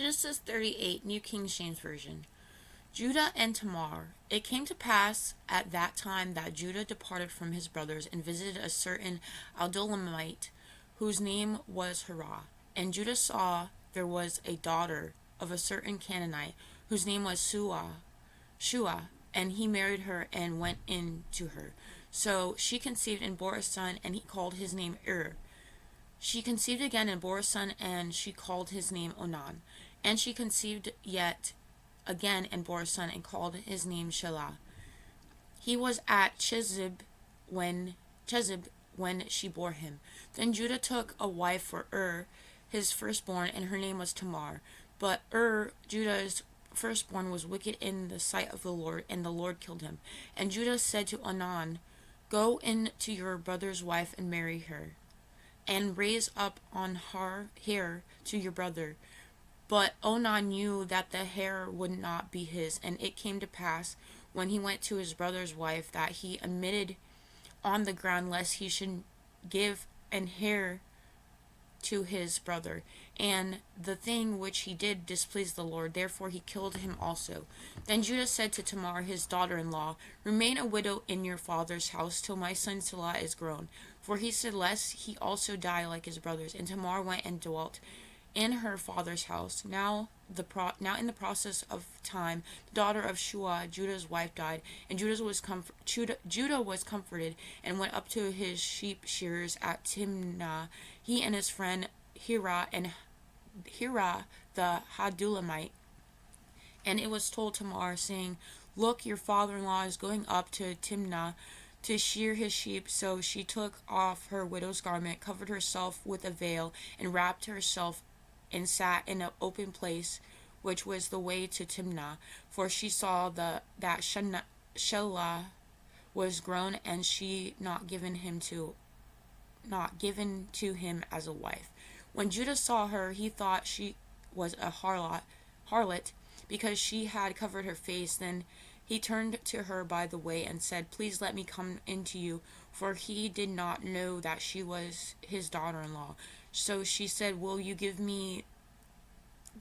Genesis 38, New King James Version. Judah and Tamar. It came to pass at that time that Judah departed from his brothers and visited a certain Adullamite, whose name was Hirah. And Judah saw there was a daughter of a certain Canaanite, whose name was Shua, and he married her and went in to her. So she conceived and bore a son, and he called his name She conceived again and bore a son, and she called his name Onan. And she conceived yet again and bore a son, and called his name Shelah. He was at Chezib when she bore him. Then Judah took a wife for his firstborn, and her name was Tamar. But Judah's firstborn, was wicked in the sight of the Lord, and the Lord killed him. And Judah said to Onan, "Go in to your brother's wife and marry her, and raise up on her hair to your brother." But Onan knew that the hair would not be his, and it came to pass, when he went to his brother's wife, that he admitted on the ground, lest he should give an hair to his brother. And the thing which he did displeased the Lord, therefore he killed him also. Then Judah said to Tamar his daughter-in-law, "Remain a widow in your father's house till my son Shelah is grown." For he said, lest he also die like his brothers. And Tamar went and dwelt in her father's house. Now in the process of time, the daughter of Shua, Judah's wife, died, and Judah was comforted, and went up to his sheep shearers at Timnah, he and his friend Hirah the Hadullamite. And it was told Tamar, saying, "Look, your father-in-law is going up to Timnah to shear his sheep." So she took off her widow's garment, covered herself with a veil, and wrapped herself, and sat in an open place, which was the way to Timnah, for she saw that Shelah was grown, and she not given to him as a wife. When Judah saw her, he thought she was a harlot, because she had covered her face. Then he turned to her by the way and said, "Please let me come in to you," for he did not know that she was his daughter-in-law. So she said, Will you give me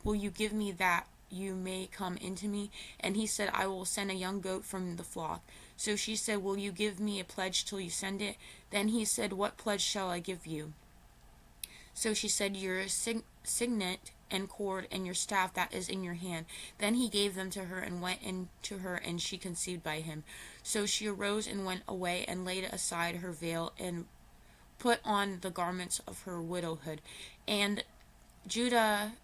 that you may come into me?" And he said, "I will send a young goat from the flock." So she said, "Will you give me a pledge till you send it?" Then he said, "What pledge shall I give you?" So she said, "Your signet and cord and your staff that is in your hand." Then he gave them to her, and went in to her, and she conceived by him. So she arose and went away, and laid aside her veil, and put on the garments of her widowhood. And Judah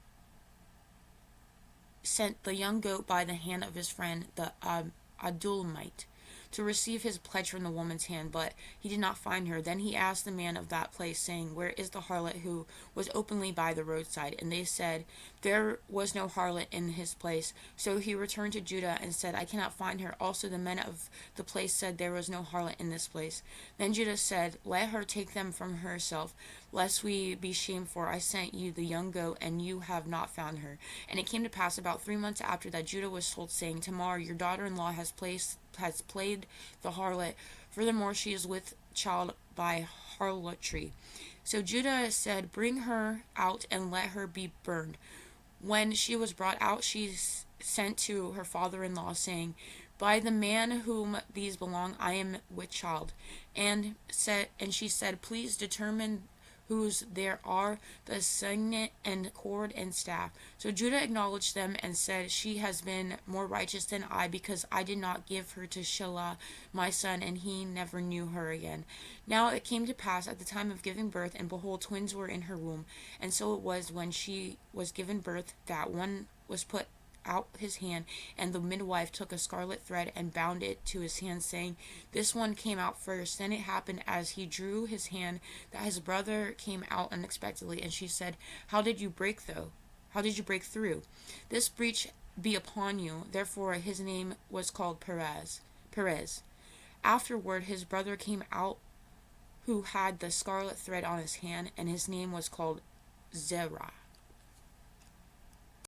sent the young goat by the hand of his friend the Adullamite, to receive his pledge from the woman's hand, but he did not find her. Then he asked the man of that place, saying, "Where is the harlot who was openly by the roadside?" And they said, "There was no harlot in his place." So he returned to Judah and said, "I cannot find her." Also the men of the place said, "There was no harlot in this place." Then Judah said, "Let her take them from herself, lest we be shamed, for I sent you the young goat, and you have not found her." And it came to pass about 3 months after that, Judah was told, saying, "Tamar, your daughter-in-law, has played the harlot. Furthermore, she is with child by harlotry." So Judah said, "Bring her out and let her be burned." When she was brought out, she sent to her father-in-law, saying, "By the man whom these belong, I am with child." And she said, "Please determine whose there are, the signet and cord and staff." So Judah acknowledged them and said, "She has been more righteous than I, because I did not give her to Shelah my son," and he never knew her again. Now it came to pass at the time of giving birth, and behold, twins were in her womb. And so it was, when she was given birth, that one was put out his hand, and the midwife took a scarlet thread and bound it to his hand, saying, "This one came out first." Then it happened, as he drew his hand, that his brother came out unexpectedly, and she said, How did you break through? This breach be upon you." Therefore his name was called Perez. Afterward his brother came out, who had the scarlet thread on his hand, and his name was called Zerah.